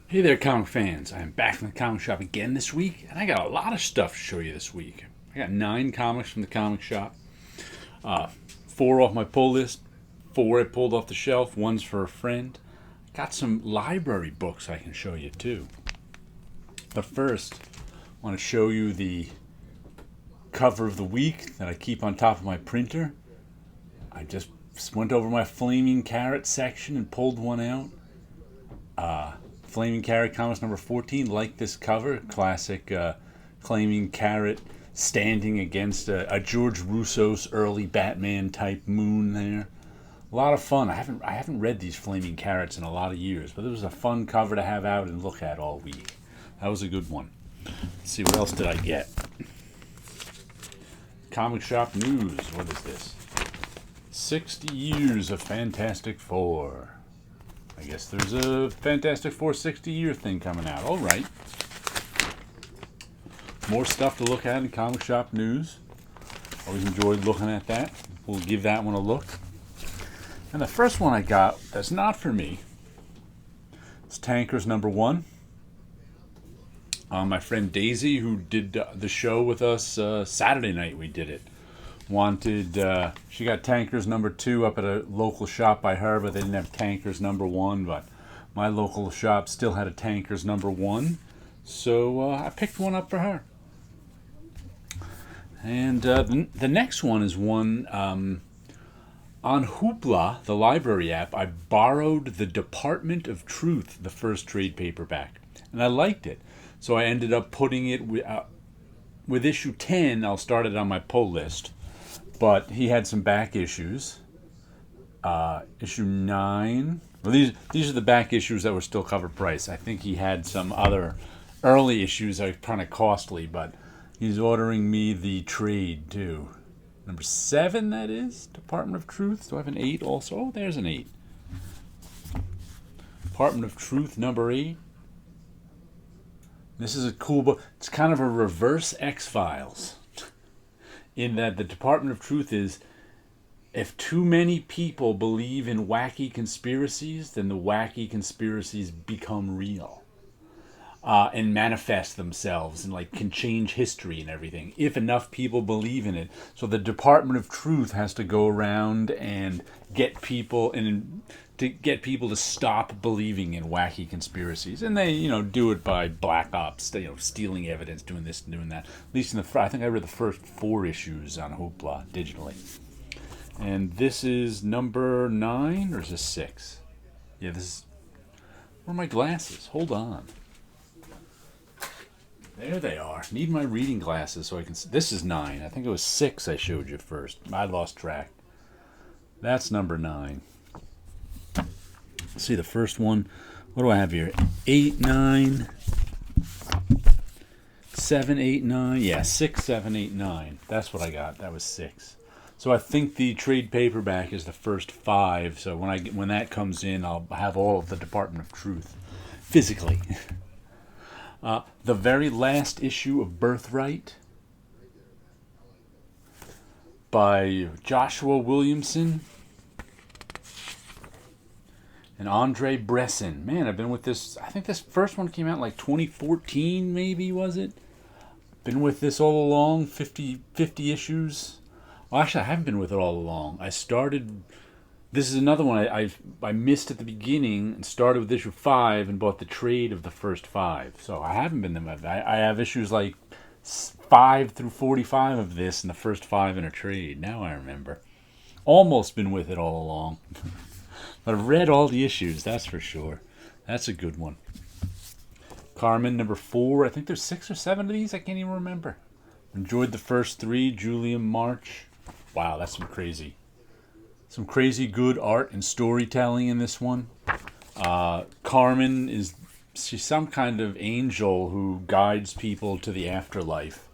Hey there, comic fans. I am back from the comic shop again this week, and I got a lot of stuff to show you this week. I got 9 comics from the comic shop, 4 off my pull list, 4 I pulled off the shelf, one's for a friend. Got some library books I can show you too. But first, I want to show you the cover of the week that I keep on top of my printer. I just went over my Flaming Carrot section and pulled one out. Flaming Carrot Comics number 14. Like this cover, classic Flaming Carrot standing against a George Russo's early Batman type moon there. A lot of fun. I haven't read these Flaming Carrots in a lot of years, but it was a fun cover to have out and look at all week. That was a good one. Let's see, what else did I get? Comic shop news. What is this? 60 years of Fantastic Four. I guess there's a Fantastic Four 60-year thing coming out. All right. More stuff to look at in comic shop news. Always enjoyed looking at that. We'll give that one a look. And the first one I got that's not for me is Tankers number 1. My friend Daisy, who did the show with us Saturday night, we did it. She got Tankers number 2 up at a local shop by her, but they didn't have Tankers number 1. But my local shop still had a Tankers number 1, so I picked one up for her. And the next one is one on Hoopla, the library app. I borrowed the Department of Truth, the first trade paperback, and I liked it, so I ended up putting it with issue 10. I'll start it on my pull list. But he had some back issues. Issue 9. Well, these are the back issues that were still cover price. I think he had some other early issues that are kind of costly, but he's ordering me the trade too. Number 7, that is. Department of Truth. Do I have an 8 also? Oh, there's an 8. Department of Truth number 8. This is a cool book. It's kind of a reverse X-Files. In that the Department of Truth is, if too many people believe in wacky conspiracies, then the wacky conspiracies become real and manifest themselves and can change history and everything if enough people believe in it. So the Department of Truth has to go around and get people to stop believing in wacky conspiracies, and they do it by black ops, stealing evidence, doing this and doing that. At least I think I read the first 4 issues on Hoopla digitally. And this is number 9, or is this 6? Yeah, this is. Where are my glasses? Hold on. There they are. Need my reading glasses so I can see. This is 9. I think it was 6 I showed you first. I lost track. That's number 9. Let's see, the first one. What do I have here? 8, 9, 7, 8, 9. Yeah, 6, 7, 8, 9. That's what I got. That was 6. So I think the trade paperback is the first 5. So when that comes in, I'll have all of the Department of Truth physically. The very last issue of Birthright by Joshua Williamson and Andre Bresson. Man, I've been with this. I think this first one came out in 2014, maybe, was it? Been with this all along, 50 issues. Well, actually, I haven't been with it all along. I started. This is another one I missed at the beginning and started with issue 5 and bought the trade of the first 5. So I haven't been there. I have issues 5 through 45 of this and the first 5 in a trade. Now I remember. Almost been with it all along. But I've read all the issues, that's for sure. That's a good one. Carmen, number 4. I think there's 6 or 7 of these. I can't even remember. Enjoyed the first 3. Julian March. Wow, that's some crazy good art and storytelling in this one. Carmen she's some kind of angel who guides people to the afterlife.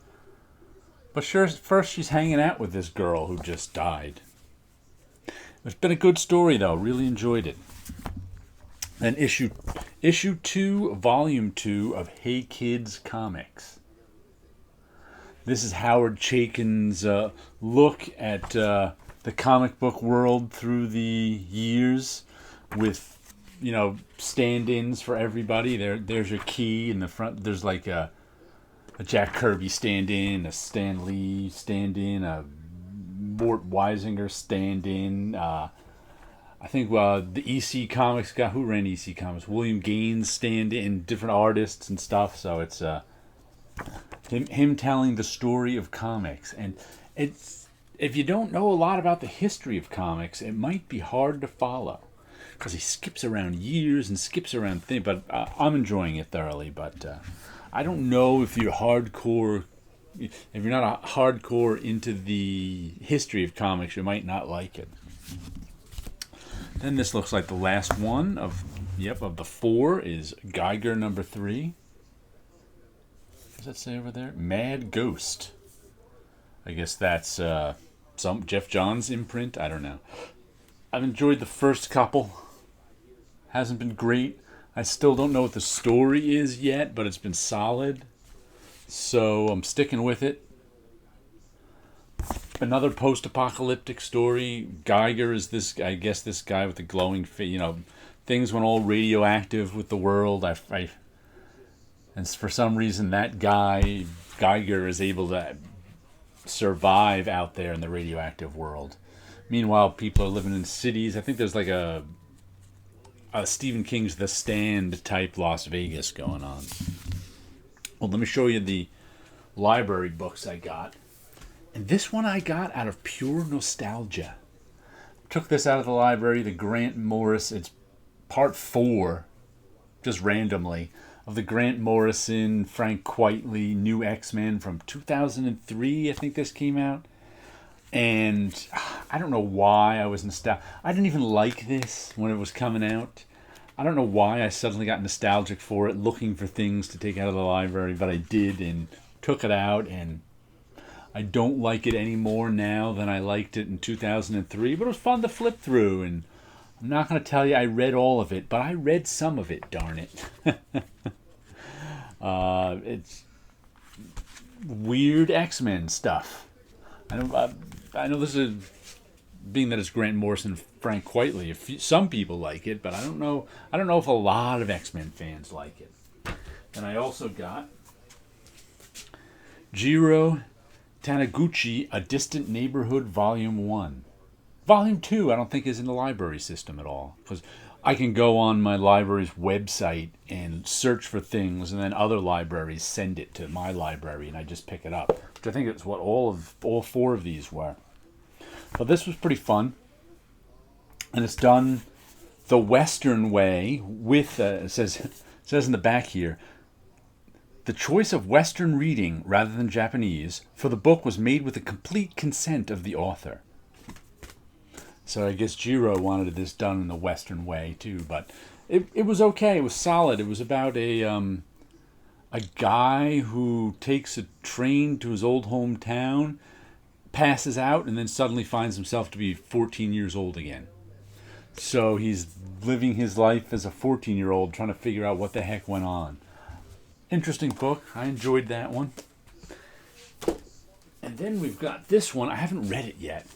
But first she's hanging out with this girl who just died. It's been a good story, though. Really enjoyed it. Then issue 2, volume 2 of Hey Kids Comics. This is Howard Chaykin's look at the comic book world through the years, with stand-ins for everybody. There's your key in the front. There's like a Jack Kirby stand-in, a Stan Lee stand-in, a Mort Weisinger stand-in. I think the EC Comics guy, who ran EC Comics, William Gaines stand-in, different artists and stuff. So it's him telling the story of comics. And it's, if you don't know a lot about the history of comics, it might be hard to follow, because he skips around years and skips around things. But I'm enjoying it thoroughly. But I don't know if you're hardcore. If you're not a hardcore into the history of comics, you might not like it. Then this looks like the last one of the 4 is Geiger number 3. What does that say over there? Mad Ghost. I guess that's some Jeff Johns imprint. I don't know. I've enjoyed the first couple. Hasn't been great. I still don't know what the story is yet, but it's been solid. So I'm sticking with it. Another post-apocalyptic story. Geiger is this guy with the glowing face. Things went all radioactive with the world. And for some reason, that guy, Geiger, is able to survive out there in the radioactive world. Meanwhile, people are living in cities. I think there's like a Stephen King's The Stand type Las Vegas going on. Well, let me show you the library books I got. And this one I got out of pure nostalgia. Took this out of the library, the Grant Morrison. It's part 4, just randomly, of the Grant Morrison, Frank Quitely, new X-Men from 2003, I think this came out. And I don't know why I was nostalgic. I didn't even like this when it was coming out. I don't know why I suddenly got nostalgic for it, looking for things to take out of the library, but I did and took it out, and I don't like it any more now than I liked it in 2003, but it was fun to flip through, and I'm not going to tell you I read all of it, but I read some of it, darn it. It's weird X-Men stuff. I know this is, being that it's Grant Morrison, Frank Quitely, some people like it, but I don't know if a lot of X-Men fans like it. And I also got Jiro Taniguchi, A Distant Neighborhood, Volume 1. Volume 2 I don't think is in the library system at all, because I can go on my library's website and search for things, and then other libraries send it to my library, and I just pick it up, which I think is what all 4 of these were. So this was pretty fun, and it's done the Western way with, it says in the back here, the choice of Western reading rather than Japanese for the book was made with the complete consent of the author. So I guess Jiro wanted this done in the Western way too, but it was okay. It was solid. It was about a guy who takes a train to his old hometown, passes out, and then suddenly finds himself to be 14 years old again. So he's living his life as a 14-year-old, trying to figure out what the heck went on. Interesting book. I enjoyed that one. And then we've got this one. I haven't read it yet.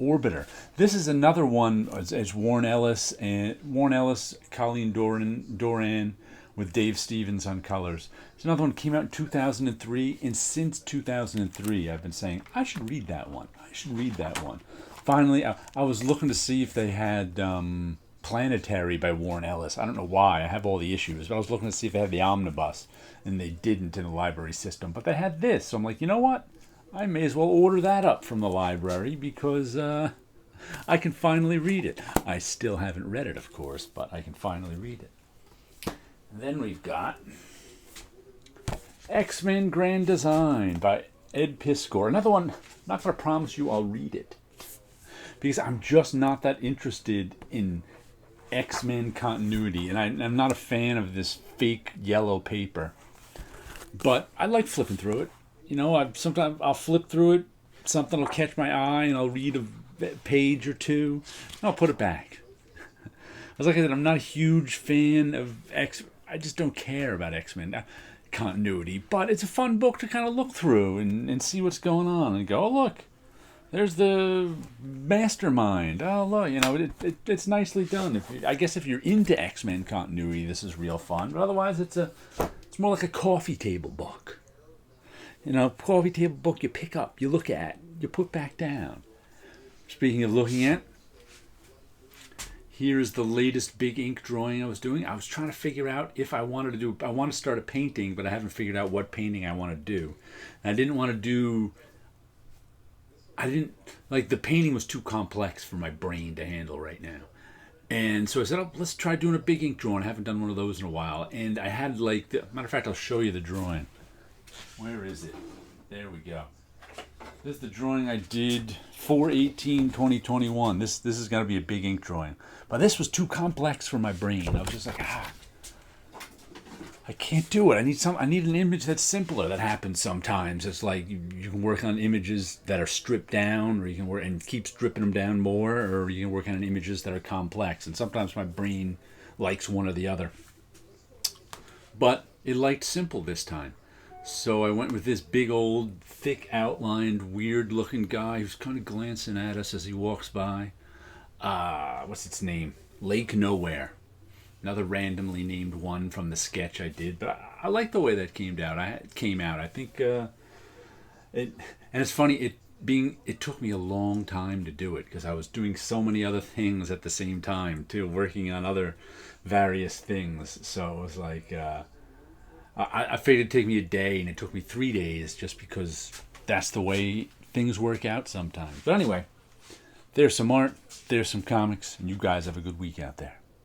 Orbiter. This is another one as Warren Ellis, Colleen Doran with Dave Stevens on colors. It's another one came out in 2003, and since 2003 I've been saying I should read that one. Finally, I was looking to see if they had Planetary by Warren Ellis. I don't know why. I have all the issues, but I was looking to see if they had the omnibus, and they didn't in the library system. But they had this, so I'm like, you know what? I may as well order that up from the library, because I can finally read it. I still haven't read it, of course, but I can finally read it. And then we've got X-Men Grand Design by Ed Piskor. Another one, I'm not going to promise you I'll read it, because I'm just not that interested in X-Men continuity, and I'm not a fan of this fake yellow paper. But I like flipping through it. Sometimes I'll flip through it, something will catch my eye, and I'll read a page or two, and I'll put it back. As like I said, I'm not a huge fan of I just don't care about X-Men continuity, but it's a fun book to kind of look through and see what's going on and go, oh, look, There's the mastermind. Oh, look, it's nicely done. I guess if you're into X-Men continuity, this is real fun. But otherwise, it's more like a coffee table book. Coffee table book you pick up, you look at, you put back down. Speaking of looking at, here's the latest big ink drawing I was doing. I was trying to figure out if I want to start a painting, but I haven't figured out what painting I want to do. And I didn't, like, the painting was too complex for my brain to handle right now. And so I said, let's try doing a big ink drawing. I haven't done one of those in a while. And I had, matter of fact, I'll show you the drawing. Where is it? There we go. This is the drawing I did 4/18/2021. This is going to be a big ink drawing. But this was too complex for my brain. I was just like, I can't do it. I need an image that's simpler. That happens sometimes. It's like you can work on images that are stripped down, or you can work and keep stripping them down more, or you can work on images that are complex. And sometimes my brain likes one or the other. But it liked simple this time. So I went with this big old, thick outlined, weird looking guy who's kind of glancing at us as he walks by. What's its name? Lake Nowhere. Another randomly named one from the sketch I did, but I like the way that came out. I think and it's funny. It took me a long time to do it because I was doing so many other things at the same time too, working on other various things. So it was like I figured it'd take me a day, and it took me 3 days just because that's the way things work out sometimes. But anyway, there's some art, there's some comics, and you guys have a good week out there.